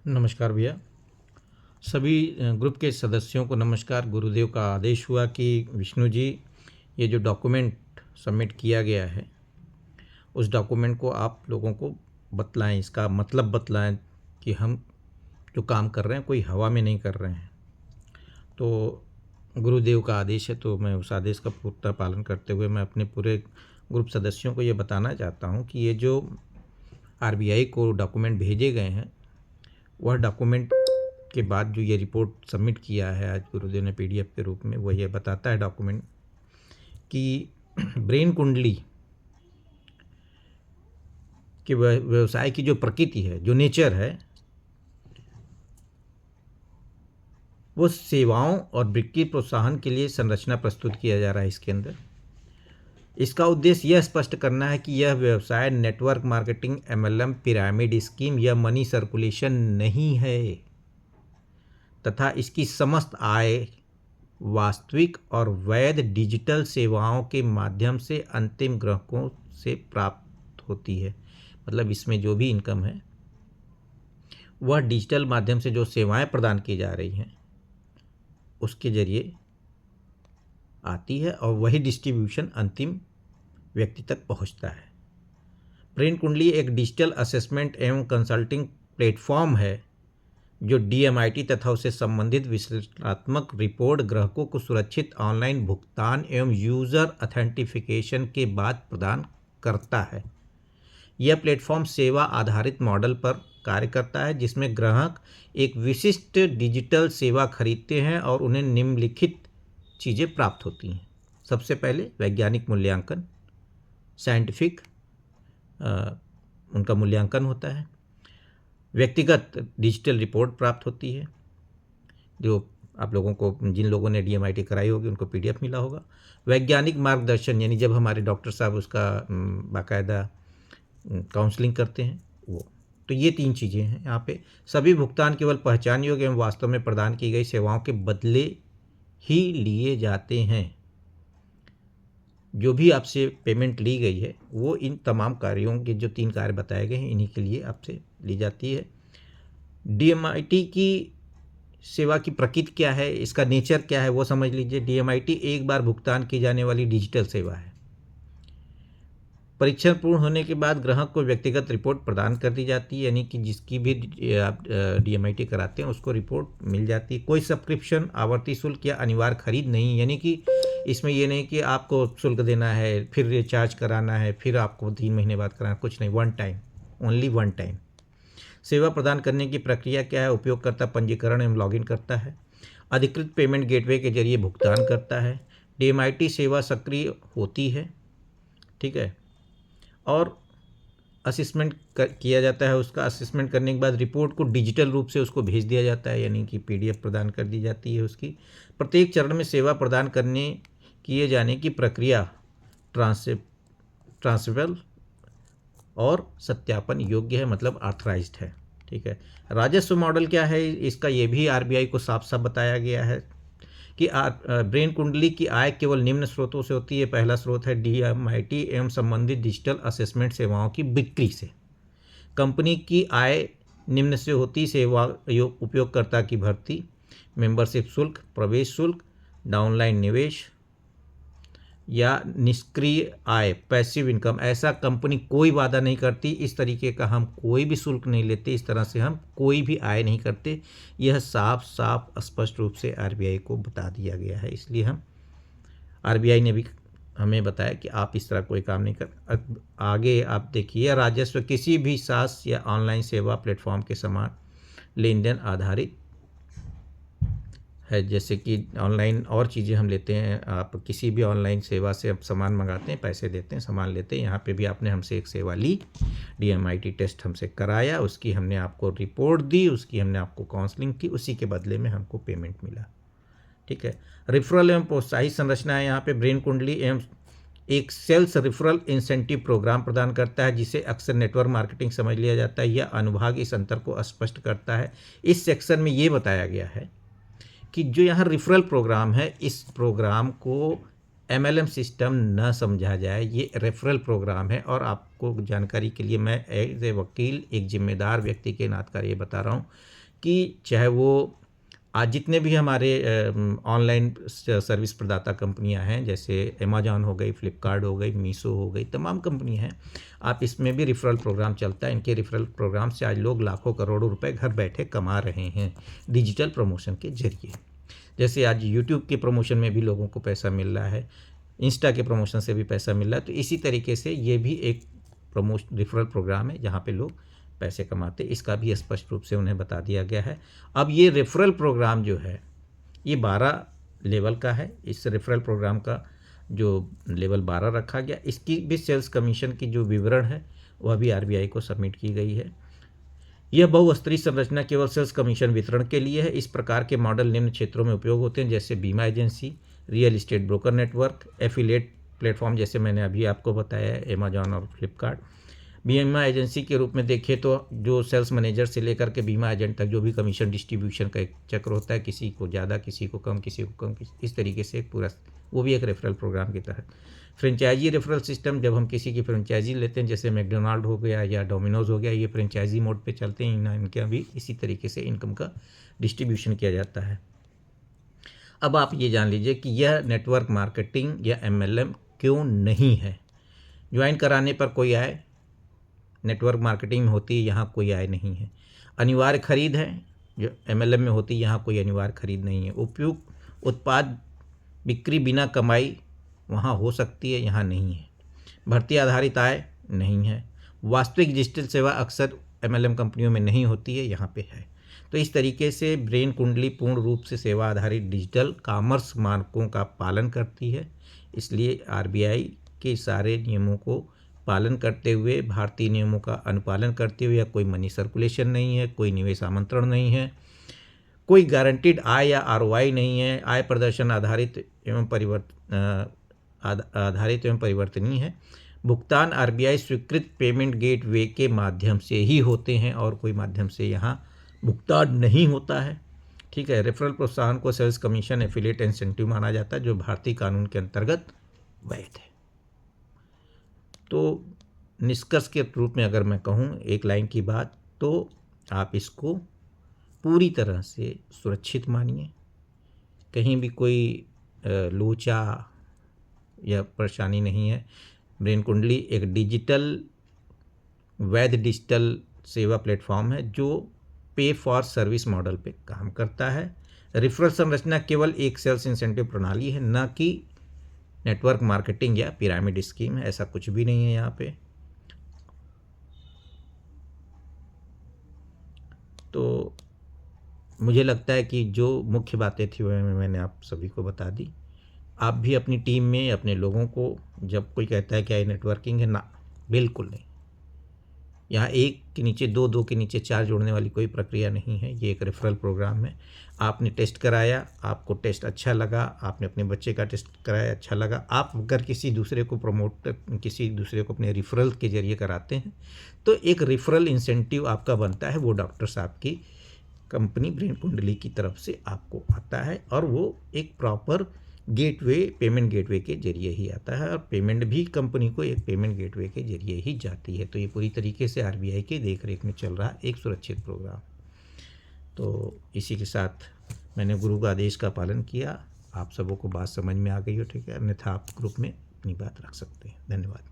नमस्कार भैया। सभी ग्रुप के सदस्यों को नमस्कार। गुरुदेव का आदेश हुआ कि विष्णु जी, ये जो डॉक्यूमेंट सबमिट किया गया है उस डॉक्यूमेंट को आप लोगों को बतलाएं, इसका मतलब बतलाएं कि हम जो काम कर रहे हैं कोई हवा में नहीं कर रहे हैं। तो गुरुदेव का आदेश है, तो मैं उस आदेश का पूर्णतः पालन करते हुए मैं अपने पूरे ग्रुप सदस्यों को ये बताना चाहता हूँ कि ये जो आरबीआई को डॉक्यूमेंट भेजे गए हैं, वह डॉक्यूमेंट के बाद जो ये रिपोर्ट सबमिट किया है आज गुरुदेव ने पीडीएफ के रूप में, वह ये बताता है डॉक्यूमेंट कि ब्रेन कुंडली के व्यवसाय की जो प्रकृति है, जो नेचर है, वो सेवाओं और बिक्री प्रोत्साहन के लिए संरचना प्रस्तुत किया जा रहा है। इसके अंदर इसका उद्देश्य यह स्पष्ट करना है कि यह व्यवसाय network marketing, MLM, pyramid scheme या मनी सर्कुलेशन नहीं है तथा इसकी समस्त आय वास्तविक और वैध डिजिटल सेवाओं के माध्यम से अंतिम ग्राहकों से प्राप्त होती है। मतलब इसमें जो भी इनकम है वह डिजिटल माध्यम से जो सेवाएं प्रदान की जा रही हैं उसके जरिए आती है और वही डिस्ट्रीब्यूशन अंतिम व्यक्ति तक पहुंचता है। ब्रेन कुंडली एक डिजिटल असेसमेंट एवं कंसल्टिंग प्लेटफॉर्म है जो डीएमआईटी तथा उससे संबंधित विश्लेषणात्मक रिपोर्ट ग्राहकों को सुरक्षित ऑनलाइन भुगतान एवं यूज़र ऑथेंटिफिकेशन के बाद प्रदान करता है। यह प्लेटफॉर्म सेवा आधारित मॉडल पर कार्य करता है जिसमें ग्राहक एक विशिष्ट डिजिटल सेवा खरीदते हैं और उन्हें निम्नलिखित चीज़ें प्राप्त होती हैं। सबसे पहले वैज्ञानिक मूल्यांकन, साइंटिफिक उनका मूल्यांकन होता है। व्यक्तिगत डिजिटल रिपोर्ट प्राप्त होती है, जो आप लोगों को, जिन लोगों ने डीएमआईटी कराई होगी उनको पीडीएफ मिला होगा। वैज्ञानिक मार्गदर्शन, यानी जब हमारे डॉक्टर साहब उसका बाकायदा काउंसलिंग करते हैं वो। तो ये 3 चीज़ें हैं यहाँ पे। सभी भुगतान केवल पहचान योग्य एवं वास्तव में प्रदान की गई सेवाओं के बदले ही लिए जाते हैं। जो भी आपसे पेमेंट ली गई है वो इन तमाम कार्यों के, जो 3 कार्य बताए गए हैं, इन्हीं के लिए आपसे ली जाती है। डीएमआईटी की सेवा की प्रकृति क्या है, इसका नेचर क्या है, वो समझ लीजिए। डीएमआईटी एक बार भुगतान की जाने वाली डिजिटल सेवा है। परीक्षण पूर्ण होने के बाद ग्राहक को व्यक्तिगत रिपोर्ट प्रदान कर दी जाती है, यानी कि जिसकी भी आप डीएमआईटी कराते हैं उसको रिपोर्ट मिल जाती है। कोई सब्सक्रिप्शन, आवर्ती शुल्क या अनिवार्य खरीद नहीं, यानी कि इसमें ये नहीं कि आपको शुल्क देना है, फिर रिचार्ज कराना है, फिर आपको 3 महीने बाद कराना, कुछ नहीं। One time, only one time. सेवा प्रदान करने की प्रक्रिया क्या है? उपयोगकर्ता पंजीकरण एवं लॉगिन करता है, अधिकृत पेमेंट गेटवे के जरिए भुगतान करता है, डीएमआईटी सेवा सक्रिय होती है, ठीक है, और असेसमेंट किया जाता है। उसका असेसमेंट करने के बाद रिपोर्ट को डिजिटल रूप से उसको भेज दिया जाता है, यानी कि पीडीएफ प्रदान कर दी जाती है उसकी। प्रत्येक चरण में सेवा प्रदान किए जाने की प्रक्रिया ट्रांसफरेबल और सत्यापन योग्य है, मतलब ऑथराइज्ड है, ठीक है। राजस्व मॉडल क्या है इसका, ये भी आरबीआई को साफ साफ बताया गया है कि ब्रेन कुंडली की आय केवल निम्न स्रोतों से होती है। पहला स्रोत है डीएमआईटी एवं संबंधित डिजिटल असेसमेंट सेवाओं की बिक्री से। कंपनी की आय निम्न से होती: सेवा उपयोगकर्ता की भर्ती, मेंबरशिप शुल्क, प्रवेश शुल्क, डाउनलाइन निवेश या निष्क्रिय आय, पैसिव इनकम। ऐसा कंपनी कोई वादा नहीं करती, इस तरीके का हम कोई भी शुल्क नहीं लेते, इस तरह से हम कोई भी आय नहीं करते। यह साफ साफ स्पष्ट रूप से आरबीआई को बता दिया गया है, इसलिए हम आरबीआई ने भी हमें बताया कि आप इस तरह कोई काम नहीं कर। आगे आप देखिए, राजस्व किसी भी सास या ऑनलाइन सेवा प्लेटफॉर्म के समान लेन देन आधारित है। जैसे कि ऑनलाइन और चीज़ें हम लेते हैं, आप किसी भी ऑनलाइन सेवा से आप सामान मंगाते हैं, पैसे देते हैं, सामान लेते हैं। यहाँ पे भी आपने हमसे एक सेवा ली, डीएमआईटी टेस्ट हमसे कराया, उसकी हमने आपको रिपोर्ट दी, उसकी हमने आपको काउंसलिंग की, उसी के बदले में हमको पेमेंट मिला, ठीक है। रेफरल एवं प्रोत्साहित संरचना है यहाँ पे। ब्रेन कुंडली एवं एक सेल्स रेफरल इंसेंटिव प्रोग्राम प्रदान करता है, जिसे अक्सर नेटवर्क मार्केटिंग समझ लिया जाता है। यह अनुभाग इस अंतर को स्पष्ट करता है। इस सेक्शन में ये बताया गया है कि जो यहाँ रेफरल प्रोग्राम है, इस प्रोग्राम को एमएलएम सिस्टम न समझा जाए। ये रेफरल प्रोग्राम है और आपको जानकारी के लिए मैं एज ए वकील, एक जिम्मेदार व्यक्ति के नाते ये बता रहा हूँ कि चाहे वो आज जितने भी हमारे ऑनलाइन सर्विस प्रदाता कंपनियां हैं, जैसे अमेजॉन हो गई, फ्लिपकार्ट हो गई, मीशो हो गई, तमाम कंपनियां हैं, आप इसमें भी रेफरल प्रोग्राम चलता है। इनके रेफरल प्रोग्राम से आज लोग लाखों करोड़ों रुपए घर बैठे कमा रहे हैं डिजिटल प्रमोशन के जरिए। जैसे आज यूट्यूब के प्रमोशन में भी लोगों को पैसा मिल रहा है, इंस्टा के प्रमोशन से भी पैसा मिल रहा है। तो इसी तरीके से ये भी एक रेफरल प्रोग्राम है जहाँ पे लोग पैसे कमाते, इसका भी स्पष्ट रूप से उन्हें बता दिया गया है। अब ये रेफरल प्रोग्राम जो है ये 12 लेवल का है। इस रेफरल प्रोग्राम का जो लेवल 12 रखा गया, इसकी भी सेल्स कमीशन की जो विवरण है वह भी आरबीआई को सबमिट की गई है। यह बहुस्तरीय संरचना केवल सेल्स कमीशन वितरण के लिए है। इस प्रकार के मॉडल निम्न क्षेत्रों में उपयोग होते हैं, जैसे बीमा agency, real estate broker network, affiliate platform, जैसे मैंने अभी आपको बताया है अमेजॉन और फ्लिपकार्ट। बीमा एजेंसी के रूप में देखें तो जो सेल्स मैनेजर से लेकर के बीमा एजेंट तक जो भी कमीशन डिस्ट्रीब्यूशन का एक चक्र होता है, किसी को ज़्यादा, किसी को कम, किसी को कम, इस तरीके से एक पूरा, वो भी एक रेफरल प्रोग्राम की तहत। फ्रेंचाइजी रेफरल सिस्टम, जब हम किसी की फ्रेंचाइजी लेते हैं, जैसे मैकडोनाल्ड हो गया या डोमिनोज हो गया, ये फ्रेंचाइजी मोड पे चलते हैं, इनके भी इसी तरीके से इनकम का डिस्ट्रीब्यूशन किया जाता है। अब आप ये जान लीजिए कि यह नेटवर्क मार्केटिंग या एमएलएम क्यों नहीं है। ज्वाइन कराने पर कोई आय नेटवर्क मार्केटिंग में होती है, यहाँ कोई आय नहीं है। अनिवार्य खरीद है जो एमएलएम में होती है, यहाँ कोई अनिवार्य खरीद नहीं है। उपयुक्त उत्पाद बिक्री बिना कमाई वहाँ हो सकती है, यहाँ नहीं है। भर्ती आधारित आय नहीं है। वास्तविक डिजिटल सेवा अक्सर एमएलएम कंपनियों में नहीं होती है, यहाँ पे है। तो इस तरीके से ब्रेन कुंडली पूर्ण रूप से सेवा आधारित डिजिटल कॉमर्स मानकों का पालन करती है। इसलिए आरबीआई के सारे नियमों को पालन करते हुए, भारतीय नियमों का अनुपालन करते हुए, या कोई मनी सर्कुलेशन नहीं है, कोई निवेश आमंत्रण नहीं है, कोई गारंटीड आय या आरओआई नहीं है, आय प्रदर्शन आधारित एवं परिवर्तनीय है। भुगतान आरबीआई स्वीकृत पेमेंट गेटवे के माध्यम से ही होते हैं और कोई माध्यम से यहाँ भुगतान नहीं होता है। ठीक है। रेफरल प्रोत्साहन को सेल्स कमीशन, एफिलिएट इंसेंटिव माना जाता है, जो भारतीय कानून के अंतर्गत वैध है। तो निष्कर्ष के रूप में अगर मैं कहूँ एक लाइन की बात, तो आप इसको पूरी तरह से सुरक्षित मानिए। कहीं भी कोई लोचा या परेशानी नहीं है। ब्रेन कुंडली एक वैध डिजिटल सेवा प्लेटफॉर्म है जो पे फॉर सर्विस मॉडल पे काम करता है। रेफरल संरचना केवल एक सेल्स इंसेंटिव प्रणाली है, न कि नेटवर्क मार्केटिंग या पिरामिड स्कीम है। ऐसा कुछ भी नहीं है यहाँ पे। तो मुझे लगता है कि जो मुख्य बातें थी वह मैंने आप सभी को बता दी। आप भी अपनी टीम में अपने लोगों को, जब कोई कहता है कि आई नेटवर्किंग है, ना, बिल्कुल नहीं। यहाँ एक के नीचे दो, दो के नीचे चार जोड़ने वाली कोई प्रक्रिया नहीं है। ये एक रेफरल प्रोग्राम है। आपने टेस्ट कराया, आपको टेस्ट अच्छा लगा, आपने अपने बच्चे का टेस्ट कराया, अच्छा लगा, आप अगर किसी दूसरे को अपने रेफरल के जरिए कराते हैं तो एक रेफरल इंसेंटिव आपका बनता है। वो डॉक्टर साहब की कंपनी ब्रेन कुंडली की तरफ से आपको आता है और वो एक प्रॉपर पेमेंट गेटवे के जरिए ही आता है, और पेमेंट भी कंपनी को एक पेमेंट गेटवे के जरिए ही जाती है। तो ये पूरी तरीके से आरबीआई के देखरेख में चल रहा एक सुरक्षित प्रोग्राम। तो इसी के साथ मैंने गुरु का आदेश का पालन किया। आप सबों को बात समझ में आ गई हो, ठीक है। अन्यथा आप ग्रुप में अपनी बात रख सकते हैं। धन्यवाद।